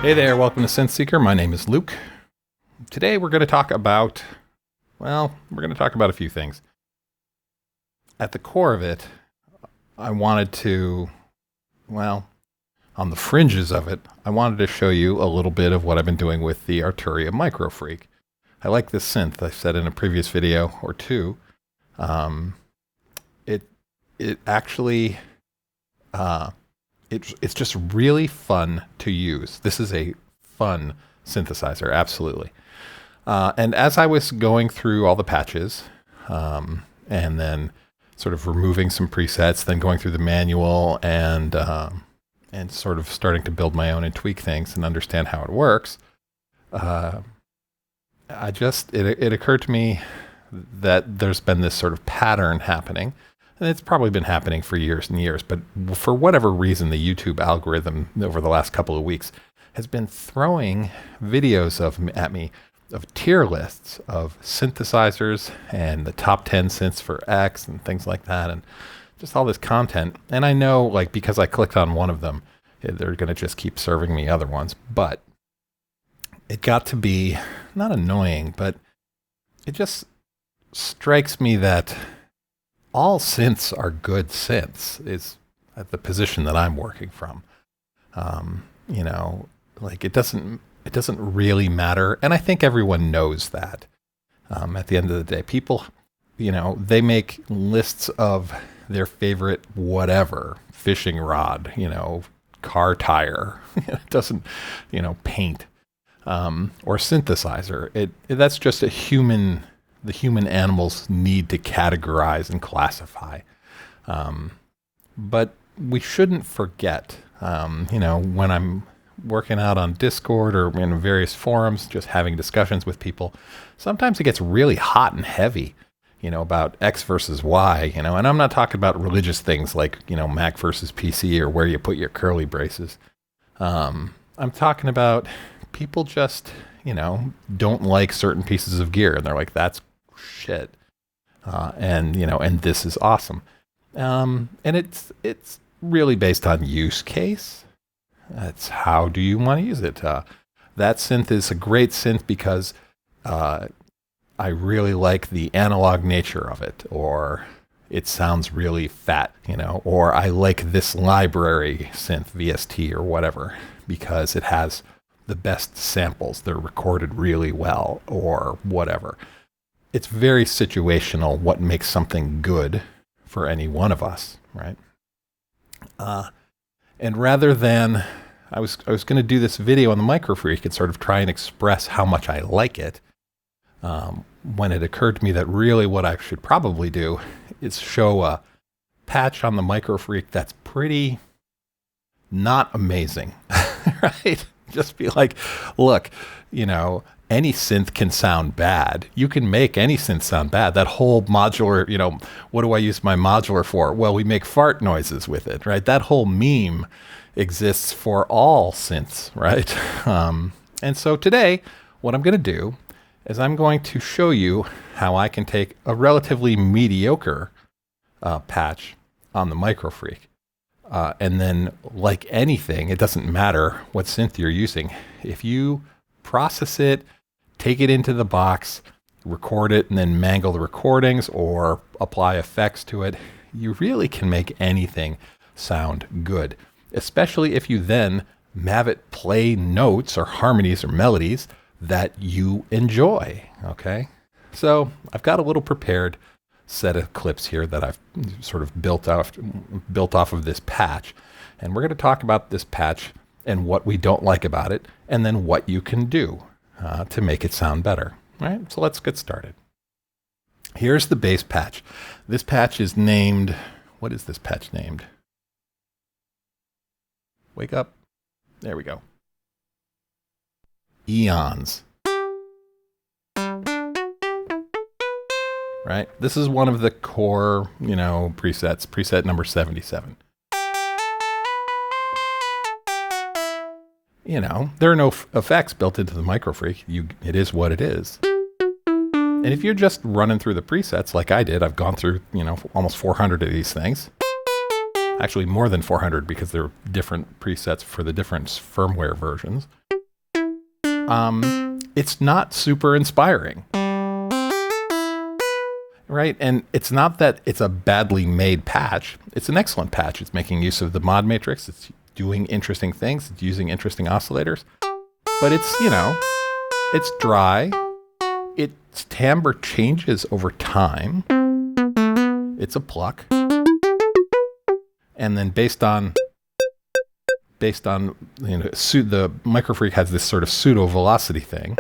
Hey there, welcome to Synth Seeker. My name is Luke. Today we're going to talk about, a few things. At the core of it, I wanted to, on the fringes of it, I wanted to show you a little bit of what I've been doing with the Arturia Microfreak. I like this synth, I said in a previous video or two. It's just really fun to use. This is a fun synthesizer, absolutely. And as I was going through all the patches, and then sort of removing some presets, then going through the manual and sort of starting to build my own and tweak things and understand how it works, it occurred to me that there's been this sort of pattern happening. And it's probably been happening for years and years, but for whatever reason, the YouTube algorithm over the last couple of weeks has been throwing videos at me of tier lists of synthesizers and the top 10 synths for X and things like that, and just all this content. And I know, like, because I clicked on one of them, they're going to just keep serving me other ones. But it got to be not annoying, but it just strikes me that all synths are good synths is at the position that I'm working from. It doesn't really matter. And I think everyone knows that. At the end of the day, people, they make lists of their favorite whatever, fishing rod, car tire, it doesn't, paint, or synthesizer. That's just the human animals need to categorize and classify. But we shouldn't forget, when I'm working out on Discord or in various forums, just having discussions with people, sometimes it gets really hot and heavy, about X versus Y, and I'm not talking about religious things like, Mac versus PC or where you put your curly braces. I'm talking about people just, don't like certain pieces of gear, and they're like, that's shit, and this is awesome, and it's really based on use case. That's how do you want to use it. That synth is a great synth because I really like the analog nature of it, or it sounds really fat, or I like this library synth, VST or whatever, because it has the best samples, they're recorded really well, or whatever. It's very situational what makes something good for any one of us, right? And rather than, I was going to do this video on the Microfreak and sort of try and express how much I like it, when it occurred to me that really what I should probably do is show a patch on the Microfreak that's pretty not amazing, right? Just be like, look, any synth can sound bad. You can make any synth sound bad. That whole modular, what do I use my modular for? Well, we make fart noises with it, right? That whole meme exists for all synths, right? And so today, what I'm going to do is I'm going to show you how I can take a relatively mediocre patch on the Microfreak. And then, like anything, it doesn't matter what synth you're using. If you process it, take it into the box, record it, and then mangle the recordings or apply effects to it, you really can make anything sound good, especially if you then have it play notes or harmonies or melodies that you enjoy, okay? So I've got a little prepared set of clips here that I've sort of built off of this patch, and we're going to talk about this patch and what we don't like about it, and then what you can do to make it sound better. All right, so let's get started. Here's the base patch. This patch is named, what is this patch named? Wake up. There we go. Eons. Right? This is one of the core, presets, preset number 77. There are no effects built into the Microfreak. It is what it is. And if you're just running through the presets like I did, I've gone through, almost 400 of these things. Actually, more than 400 because there are different presets for the different firmware versions. It's not super inspiring. Right? And it's not that it's a badly made patch. It's an excellent patch. It's making use of the mod matrix. It's doing interesting things. It's using interesting oscillators. But it's, you know, it's dry. Its timbre changes over time. It's a pluck. And then based on you know, the Microfreak has this sort of pseudo velocity thing.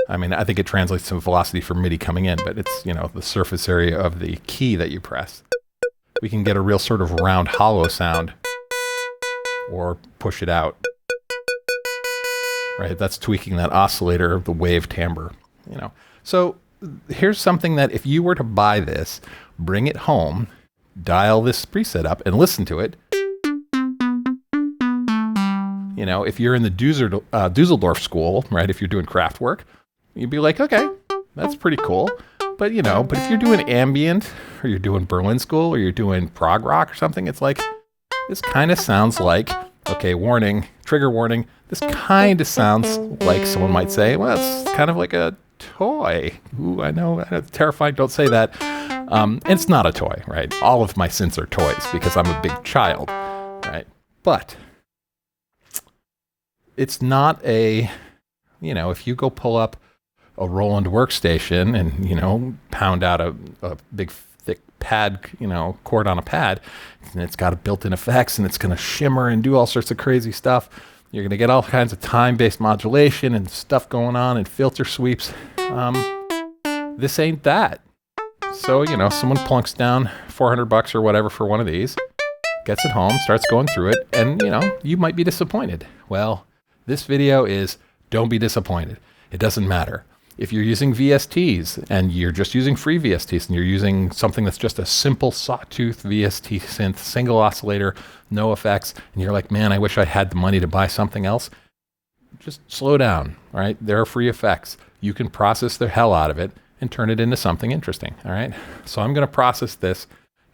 I mean, I think it translates to velocity for MIDI coming in, but it's, you know, the surface area of the key that you press. We can get a real sort of round hollow sound or push it out. Right? That's tweaking that oscillator, the wave timbre, you know. So here's something that if you were to buy this, bring it home, dial this preset up and listen to it. You know, if you're in the Dusseldorf school, right, if you're doing craft work, you'd be like, okay, that's pretty cool. But, you know, but if you're doing ambient or you're doing Berlin school or you're doing prog rock or something, it's like, this kind of sounds like, okay, warning, trigger warning. This kind of sounds like someone might say, well, it's kind of like a toy. Ooh, I know, terrifying, don't say that. It's not a toy, right? All of my synths are toys because I'm a big child, right? But it's not a, you know, if you go pull up a Roland workstation and, you know, pound out a big thick pad, you know, chord on a pad, and it's got a built-in effects and it's going to shimmer and do all sorts of crazy stuff. You're going to get all kinds of time-based modulation and stuff going on and filter sweeps. This ain't that. So, you know, someone plunks down $400 or whatever for one of these, gets it home, starts going through it, and, you know, you might be disappointed. Well, this video is don't be disappointed. It doesn't matter. If you're using VSTs and you're just using free VSTs and you're using something that's just a simple sawtooth VST synth, single oscillator, no effects, and you're like, man, I wish I had the money to buy something else, just slow down, right? There are free effects. You can process the hell out of it and turn it into something interesting, all right? So I'm going to process this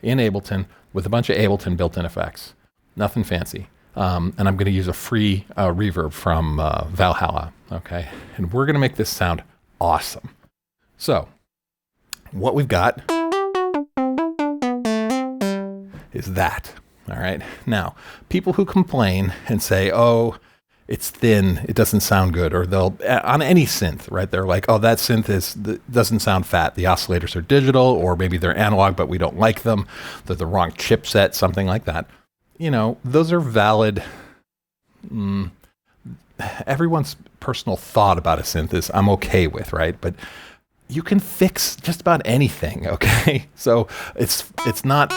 in Ableton with a bunch of Ableton built-in effects. Nothing fancy. And I'm going to use a free reverb from Valhalla, okay? And we're going to make this sound awesome. So what we've got is that, all right? Now, people who complain and say, oh, it's thin, it doesn't sound good, or they'll, on any synth, right? They're like, oh, that synth doesn't sound fat. The oscillators are digital, or maybe they're analog, but we don't like them. They're the wrong chipset, something like that. You know, those are valid. Everyone's personal thought about a synth is I'm okay with, right? But you can fix just about anything, okay? So it's not,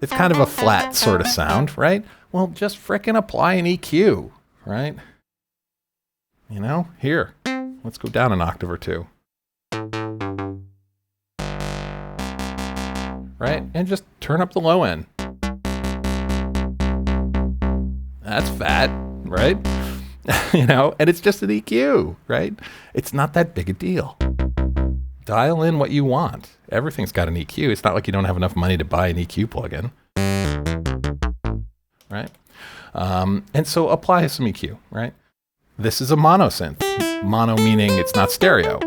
it's kind of a flat sort of sound, right? Well, just frickin' apply an EQ, right? You know, here, let's go down an octave or two. Right? And just turn up the low end. That's fat, right? You know, and it's just an EQ, right? It's not that big a deal. Dial in what you want. Everything's got an EQ. It's not like you don't have enough money to buy an EQ plugin, right? And so apply some EQ, right? This is a mono synth. Mono meaning it's not stereo,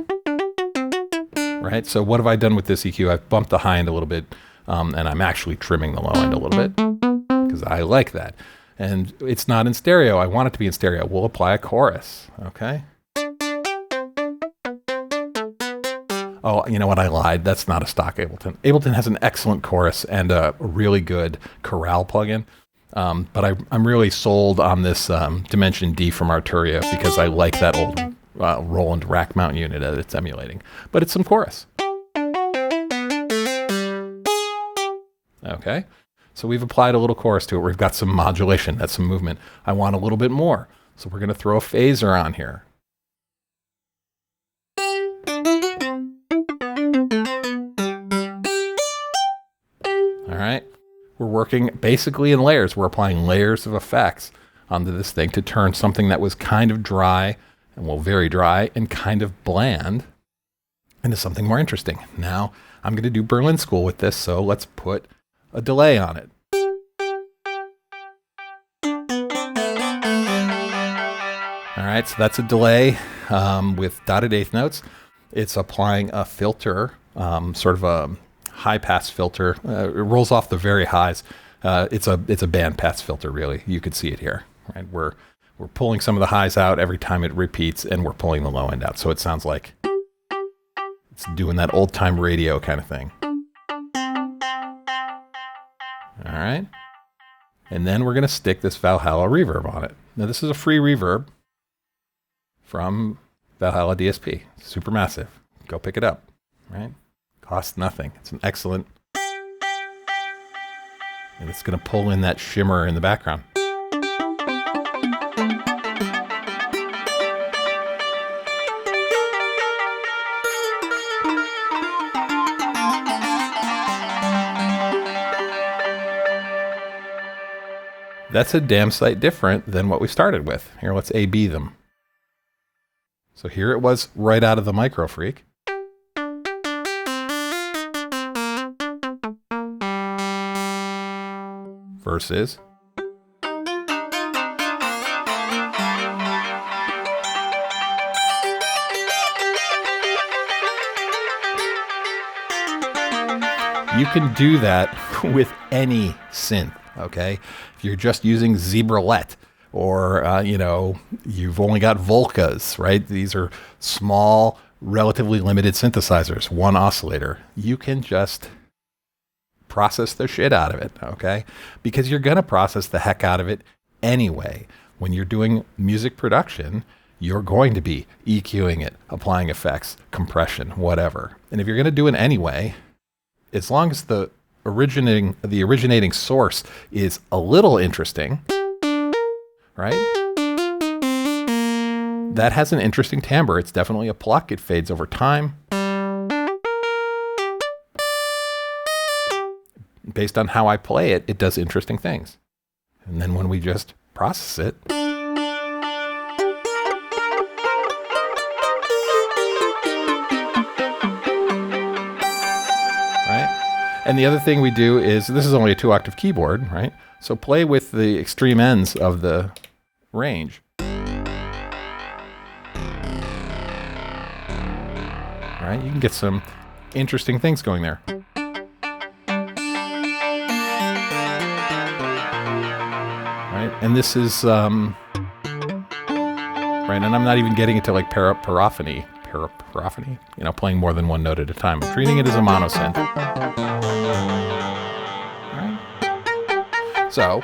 right? So what have I done with this EQ? I've bumped the high end a little bit, and I'm actually trimming the low end a little bit because I like that. And it's not in stereo. I want it to be in stereo. We'll apply a chorus, okay? Oh, you know what? I lied. That's not a stock Ableton. Ableton has an excellent chorus and a really good chorale plugin. But I'm really sold on this Dimension D from Arturia because I like that old Roland rack mount unit that it's emulating. But it's some chorus. Okay? So we've applied a little chorus to it. We've got some modulation. That's some movement. I want a little bit more. So we're going to throw a phaser on here. All right. We're working basically in layers. We're applying layers of effects onto this thing to turn something that was kind of dry, and well, very dry, and kind of bland into something more interesting. Now, I'm going to do Berlin School with this, so let's put a delay on it. All right, so that's a delay with dotted eighth notes. It's applying a filter, sort of a high pass filter. It rolls off the very highs. It's a band pass filter, really. You could see it here. Right, we're pulling some of the highs out every time it repeats, and we're pulling the low end out. So it sounds like it's doing that old time radio kind of thing. All right, and then we're going to stick this Valhalla reverb on it. Now this is a free reverb from Valhalla DSP, super massive. Go pick it up, right? Costs nothing. It's an excellent, and it's going to pull in that shimmer in the background. That's a damn sight different than what we started with. Here, let's A-B them. So here it was right out of the Microfreak. Versus you can do that with any synth, okay? If you're just using Zebralet, or, you've only got Volcas, right? These are small, relatively limited synthesizers, one oscillator. You can just process the shit out of it, okay? Because you're going to process the heck out of it anyway. When you're doing music production, you're going to be EQing it, applying effects, compression, whatever. And if you're going to do it anyway, as long as the originating source is a little interesting, right? That has an interesting timbre. It's definitely a pluck. It fades over time. Based on how I play it, it does interesting things. And then when we just process it, right? And the other thing we do is, this is only a 2-octave keyboard, right? So play with the extreme ends of the range. Right? You can get some interesting things going there. Right? And this is, right, and I'm not even getting into like paraphony, playing more than one note at a time. I'm treating it as a monosynth. Right? So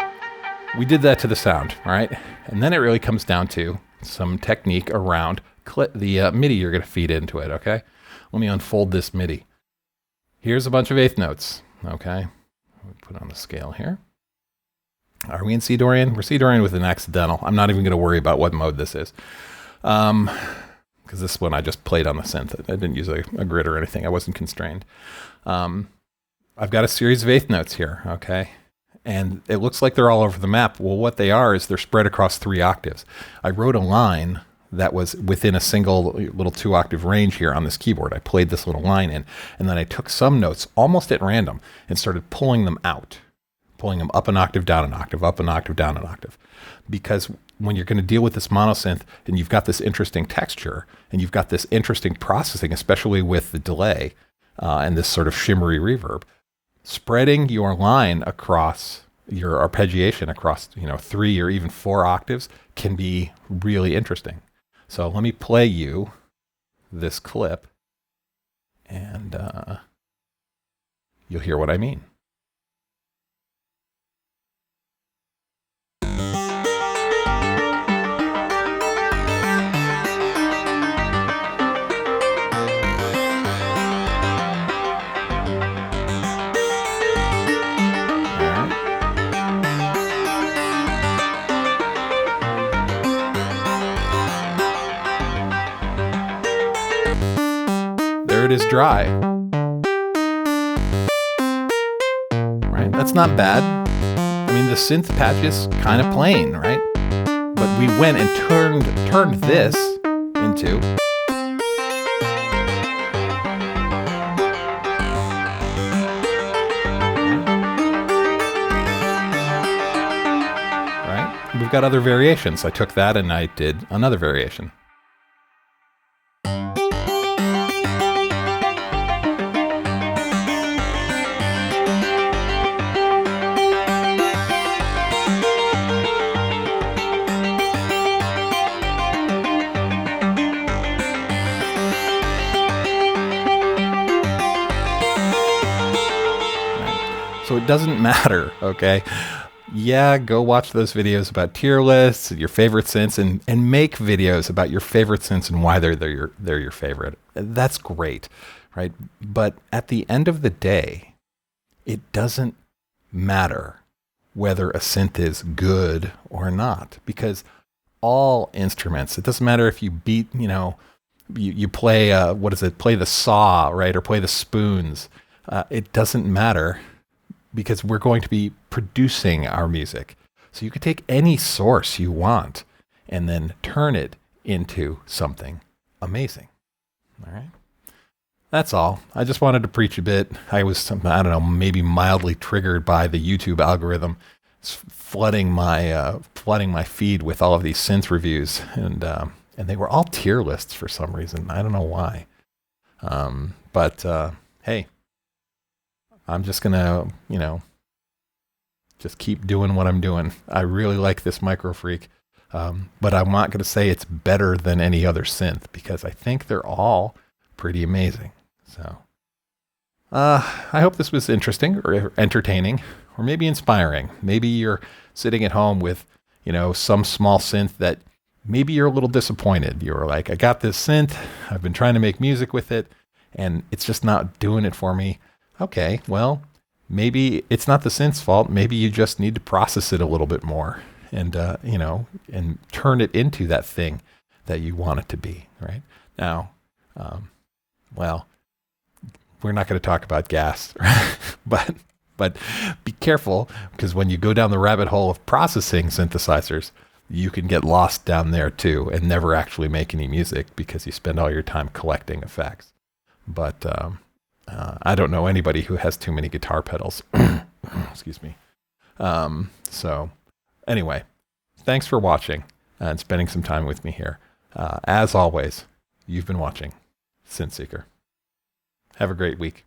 we did that to the sound, right? And then it really comes down to some technique around the MIDI you're going to feed into it, okay? Let me unfold this MIDI. Here's a bunch of eighth notes, okay? Put on the scale here. Are we in C Dorian? We're C Dorian with an accidental. I'm not even going to worry about what mode this is. Because this one I just played on the synth. I didn't use a grid or anything. I wasn't constrained. I've got a series of eighth notes here, okay? And it looks like they're all over the map. Well, what they are is they're spread across 3 octaves. I wrote a line that was within a single little 2-octave range here on this keyboard. I played this little line in, and then I took some notes almost at random and started pulling them out, pulling them up an octave, down an octave, up an octave, down an octave. Because when you're going to deal with this monosynth and you've got this interesting texture and you've got this interesting processing, especially with the delay and this sort of shimmery reverb, spreading your line across your arpeggiation across 3 or even 4 octaves can be really interesting. So let me play you this clip and you'll hear what I mean. It is dry. Right? That's not bad. I mean, the synth patch is kind of plain, right? But we went and turned this into got other variations. I took that and I did another variation. So it doesn't matter, okay? Yeah, go watch those videos about tier lists, your favorite synths, and make videos about your favorite synths and why they're your favorite. That's great, right? But at the end of the day, it doesn't matter whether a synth is good or not, because all instruments, it doesn't matter if you beat, you play, play the saw, right? Or play the spoons. It doesn't matter, because we're going to be producing our music. So you could take any source you want and then turn it into something amazing. All right. That's all. I just wanted to preach a bit. I was, I don't know, maybe mildly triggered by the YouTube algorithm. It's flooding my feed with all of these synth reviews, and they were all tier lists for some reason. I don't know why. But hey, I'm just gonna, just keep doing what I'm doing. I really like this Microfreak, but I'm not gonna say it's better than any other synth, because I think they're all pretty amazing. So, I hope this was interesting or entertaining, or maybe inspiring. Maybe you're sitting at home with, some small synth that maybe you're a little disappointed. You're like, I got this synth, I've been trying to make music with it, and it's just not doing it for me. Okay, well, maybe it's not the synth's fault. Maybe you just need to process it a little bit more and, and turn it into that thing that you want it to be, right? Now, well, we're not going to talk about gas, right? but be careful, because when you go down the rabbit hole of processing synthesizers, you can get lost down there too and never actually make any music because you spend all your time collecting effects. But, I don't know anybody who has too many guitar pedals. Excuse me. So anyway, thanks for watching and spending some time with me here. As always, you've been watching Synth Seeker. Have a great week.